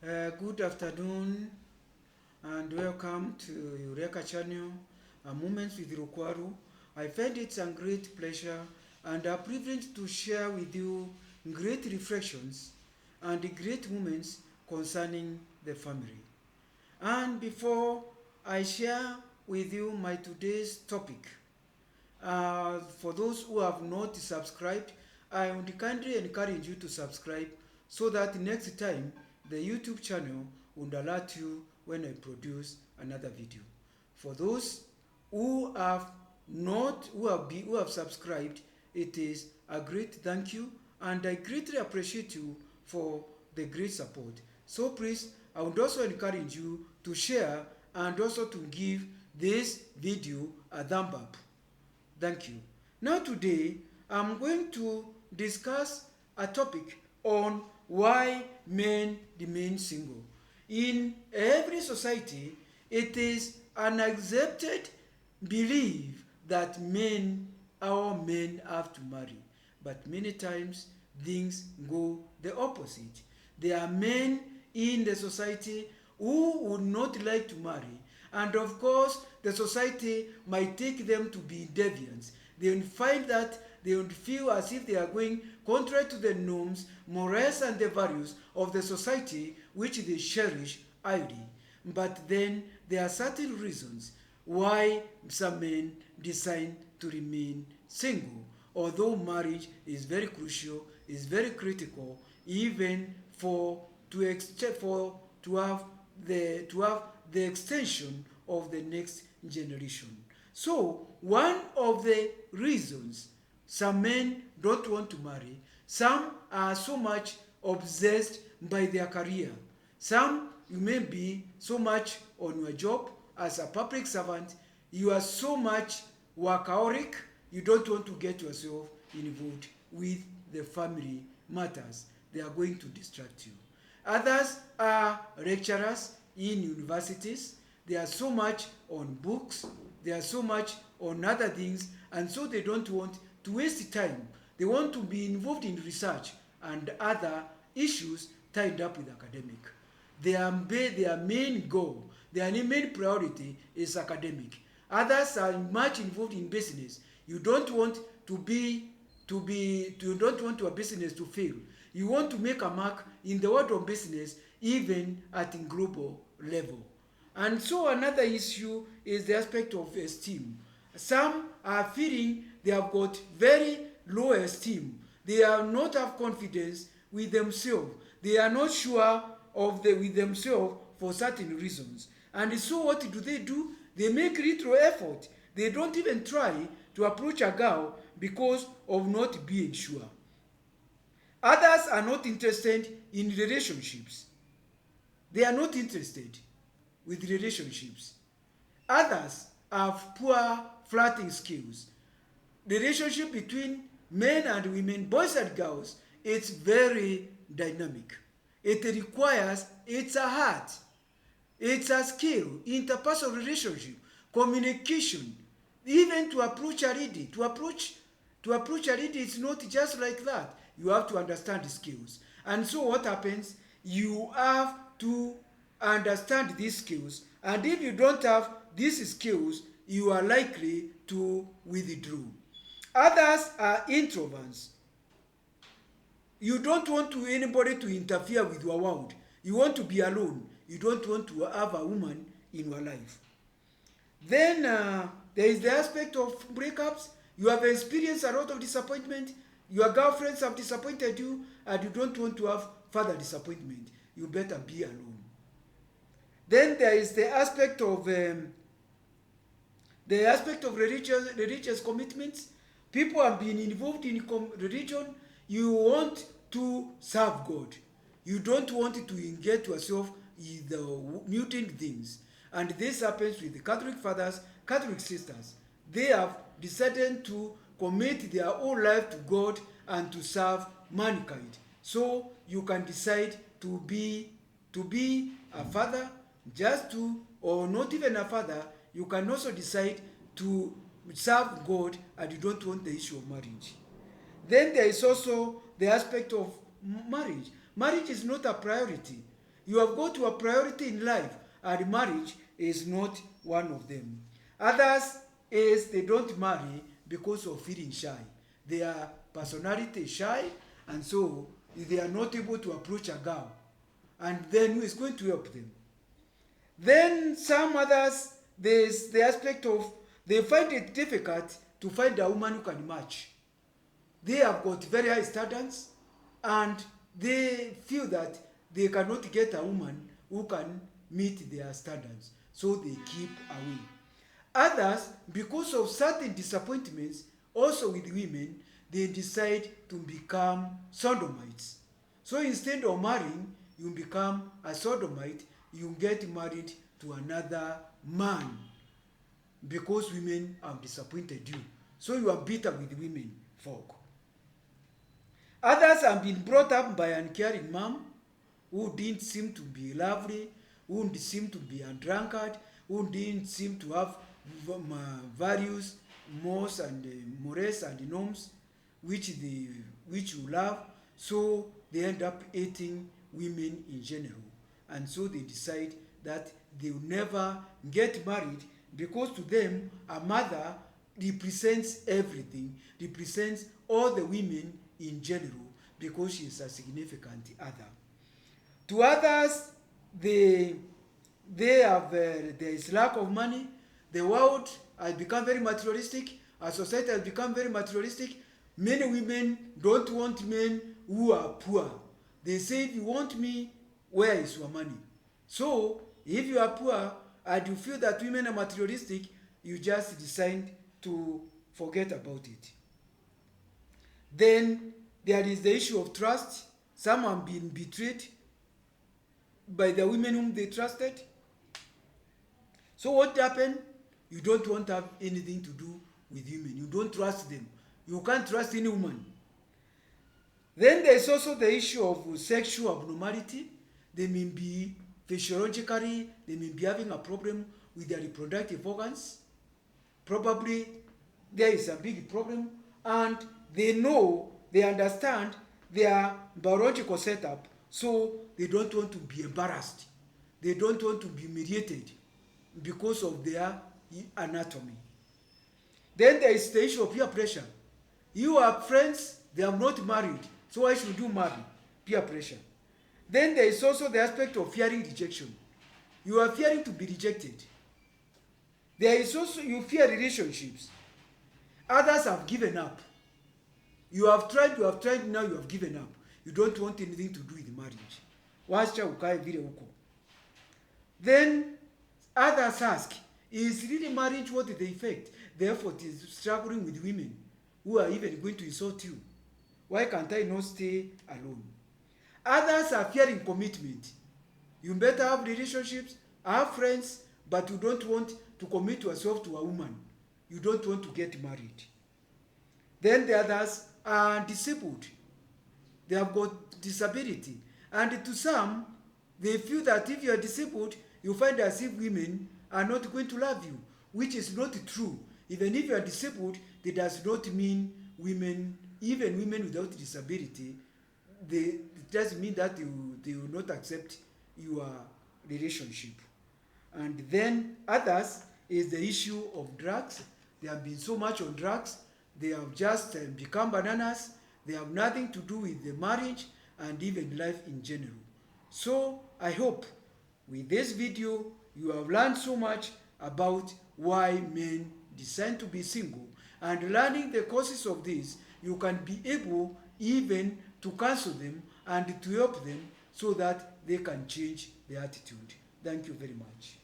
Good afternoon and welcome to Eureka channel, Moments with Rukwaru. I find it a great pleasure and a privilege to share with you great reflections and great moments concerning the family. And before I share with you my today's topic, for those who have not subscribed, I would kindly encourage you to subscribe so that next time the YouTube channel would alert you when I produce another video. For those who have not who have subscribed, it is a great thank you and I greatly appreciate you for the great support. So please, I would also encourage you to share and also to give this video a thumb up. Thank you. Now today, I'm going to discuss a topic on why men remain single. In every society, it is an accepted belief that our men have to marry. But many times, things go the opposite. There are men in the society who would not like to marry, and of course the society might take them to be deviants. They will find that they would feel as if they are going contrary to the norms, morals and the values of the society which they cherish highly. But then there are certain reasons why some men decide to remain single, although marriage is very crucial, is very critical, even for to have the extension of the next generation. So one of the reasons some men don't want to marry, some are so much obsessed by their career. Some, you may be so much on your job as a public servant, you are so much workaholic, you don't want to get yourself involved with the family matters. They are going to distract you. Others are lecturers in universities. They are so much on books, they are so much on other things, and so they don't want to waste time. They want to be involved in research and other issues tied up with academic. Their main goal, their main priority is academic. Others are much involved in business. You don't want you don't want your business to fail. You want to make a mark in the world of business, even at a global level. And so another issue is the aspect of esteem. Some are feeling they have got very low esteem. They are not have confidence with themselves. They are not sure with themselves for certain reasons. And so what do? They make little effort. They don't even try to approach a girl because of not being sure. Others are not interested in relationships. They are not interested with relationships. Others have poor flirting skills. The relationship between men and women, boys and girls, it's very dynamic. It's a art, it's a skill, interpersonal relationship, communication, even to approach a lady. To approach a lady, it's not just like that. You have to understand the skills. And so what happens? You have to understand these skills, and if you don't have these skills, you are likely to withdraw. Others are introverts. You don't want anybody to interfere with your world. You want to be alone. You don't want to have a woman in your life. Then there is the aspect of breakups. You have experienced a lot of disappointment. Your girlfriends have disappointed you, and you don't want to have further disappointment. You better be alone. Then there is the aspect of religious commitments. People have been involved in religion. You want to serve God. You don't want to engage yourself in the mutant things. And this happens with the Catholic fathers, Catholic sisters. They have decided to commit their whole life to God and to serve mankind. So you can decide to be a father, or not even a father. You can also decide to serve God and you don't want the issue of marriage. Then there is also the aspect of marriage. Marriage is not a priority. You have got your priority in life, and marriage is not one of them. Others is they don't marry because of feeling shy. Their personality is shy, and so they are not able to approach a girl. And then who is going to help them? Then some others, there's the aspect of they find it difficult to find a woman who can match. They have got very high standards, and they feel that they cannot get a woman who can meet their standards, so they keep away. Others, because of certain disappointments, also with women, they decide to become sodomites. So instead of marrying, you become a sodomite, you get married to another man because women have disappointed you. So you are bitter with women folk. Others have been brought up by an uncaring mom who didn't seem to be lovely, who didn't seem to be a drunkard, who didn't seem to have values, mores and mores and norms which you love. So they end up hating women in general, and so they decide that they will never get married because to them a mother represents everything, represents all the women in general because she is a significant other. To others, they have there is lack of money. The world has become very materialistic. Our society has become very materialistic. Many women don't want men who are poor. They say, if you want me, where is your money? So, if you are poor and you feel that women are materialistic, you just decide to forget about it. Then there is the issue of trust. Some have been betrayed by the women whom they trusted. So what happened? You don't want to have anything to do with women. You don't trust them. You can't trust any woman. Then there is also the issue of sexual abnormality. They may be physiologically, they may be having a problem with their reproductive organs. Probably there is a big problem, and they know, they understand their biological setup, so they don't want to be embarrassed. They don't want to be humiliated because of their anatomy. Then there is the issue of peer pressure. You are friends, they are not married, so why should you marry? Peer pressure. Then there is also the aspect of fearing rejection. You are fearing to be rejected. There is also, you fear relationships. Others have given up. You have tried, now you have given up. You don't want anything to do with marriage. Wacha ukae vile huko. Then others ask, is really marriage what the effect? The effort is struggling with women who are even going to insult you. Why can't I not stay alone? Others are fearing commitment. You better have relationships, have friends, but you don't want to commit yourself to a woman. You don't want to get married. Then the others are disabled. They have got disability. And to some, they feel that if you are disabled, you find as if women are not going to love you, which is not true. Even if you are disabled, that does not mean women, even women without disability, it doesn't mean that they will not accept your relationship. And then others is the issue of drugs. They have been so much on drugs, they have just become bananas. They have nothing to do with the marriage and even life in general. So I hope with this video you have learned so much about why men decide to be single, and learning the causes of this, you can be able even to counsel them and to help them so that they can change their attitude. Thank you very much.